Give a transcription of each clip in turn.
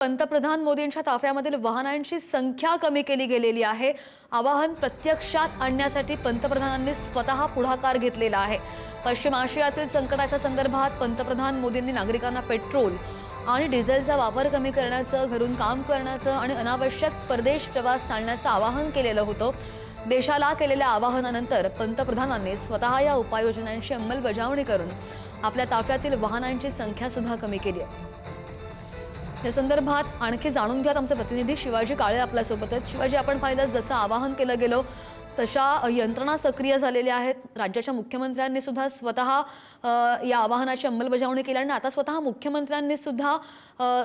पंतप्रधान मोदींच्या ताफ्यामधील वाहनांची संख्या कमी केली गेलेली आहे। आवाहन प्रत्यक्षात आणण्यासाठी पंतप्रधानांनी स्वतः पुढाकार घेतलेला आहे। पश्चिम आशियातील संकटाच्या संदर्भात पंतप्रधान मोदींनी नागरिकांना पेट्रोल आणि डिझेलचा वापर कमी करण्याचं, घरून काम करण्याचं आणि अनावश्यक परदेश प्रवास टाळण्याचं आवाहन केलेलं होतं। देशाला केलेल्या आवाहनानंतर पंतप्रधानांनी स्वतः या उपाययोजनांची अंमलबजावणी करून आपल्या ताफ्यातील वाहनांची संख्या सुद्धा कमी केली आहे। या संदर्भात आणखी जाणून घ्यात आमचे प्रतिनिधी शिवाजी काळे आपल्या सोबत आहेत। शिवाजी, आपण पाहिलं जसं आवाहन केलं गेलं तशा यंत्रणा सक्रिय झालेल्या आहेत। राज्याच्या मुख्यमंत्र्यांनी सुद्धा स्वतः या आवाहनाची अंमलबजावणी केली आणि आता स्वतः मुख्यमंत्र्यांनी सुद्धा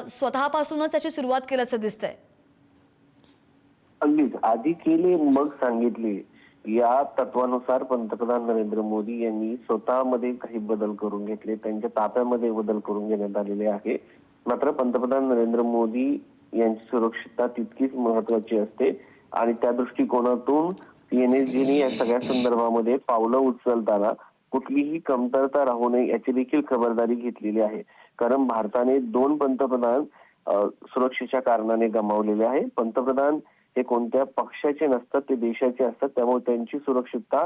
स्वतःपासूनच त्याची सुरुवात केल्याचं दिसतंय। अगदीच आधी केले मग सांगितले या तत्वानुसार पंतप्रधान नरेंद्र मोदी यांनी स्वतःमध्ये काही बदल करून घेतले, त्यांच्या ताफ्यामध्ये बदल करून घेण्यात आलेले आहे। मात्र पंतप्रधान नरेंद्र मोदी यांची सुरक्षितता तितकीच महत्वाची असते आणि त्या दृष्टिकोनातून एनएसजीने या सगळ्या संदर्भामध्ये पावलं उचलताना कुठलीही कमतरता राहू नये याची देखील खबरदारी घेतलेली आहे। कारण भारताने 2 पंतप्रधान सुरक्षेच्या कारणाने गमावलेले आहे। पंतप्रधान हे कोणत्या पक्षाचे नसतात, ते देशाचे असतात, त्यामुळे त्यांची सुरक्षितता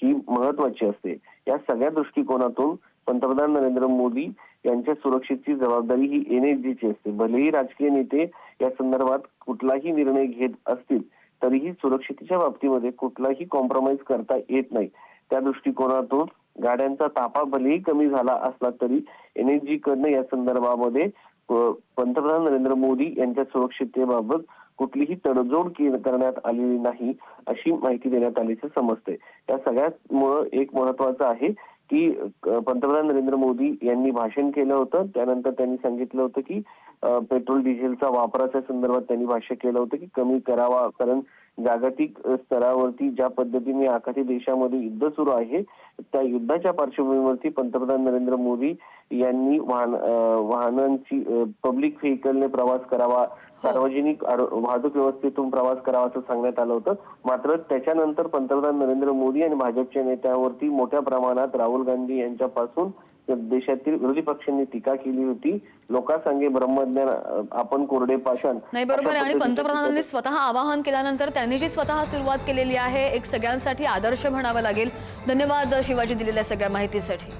ही महत्वाची असते। या सगळ्या दृष्टिकोनातून पंतप्रधान नरेंद्र मोदी यांच्या सुरक्षेची जबाबदारी ही एनएसजीची असते। भलेही राजकीय नेते या संदर्भात कुठलाही निर्णय घेत असतील तरीही सुरक्षेच्या बाबतीमध्ये कुठलाही कॉम्प्रोमाइज करता येत नाही। त्या दृष्टिकोनातून गाड्यांचा ताफा भलेही कमी झाला असला तरी एनएसजी कडनं या संदर्भामध्ये पंतप्रधान नरेंद्र मोदी यांच्या सुरक्षिततेबाबत कुठलीही तडजोड करण्यात आलेली नाही अशी माहिती देण्यात आल्याचे समजते। या सगळ्यामुळे एक महत्वाचं आहे की पंतप्रधान नरेंद्र मोदी यांनी भाषण केलं होतं, त्यानंतर त्यांनी सांगितलं होतं की पेट्रोल डिझेलचा वापराच्या संदर्भात त्यांनी भाष्य केलं होतं की कमी करावा। कारण जागतिक स्तरावरती ज्या पद्धतीने आखाती देशामध्ये युद्ध सुरू आहे त्या युद्धाच्या पार्श्वभूमीवरती पंतप्रधान नरेंद्र मोदी यांनी वाहनांची पब्लिक व्हेकलने प्रवास करावा, सार्वजनिक वाहतूक व्यवस्थेतून प्रवास करावा असं सांगण्यात आलं होतं। मात्र त्याच्यानंतर पंतप्रधान नरेंद्र मोदी आणि भाजपच्या नेत्यांवरती मोठ्या प्रमाणात राहुल गांधी यांच्यापासून देशातील विरोधी पक्षांनी टीका केली होती। लोकांसंगे ब्रह्मज्ञान आपण कोरडे पाषाण नाही, बरोबर। आणि पंतप्रधानांनी स्वतः आवाहन केल्यानंतर त्यांनी जी स्वतः सुरुवात केलेली आहे एक सगळ्यांसाठी आदर्श म्हणावा लागेल। धन्यवाद शिवाजी दिलेल्या सगळ्या माहितीसाठी।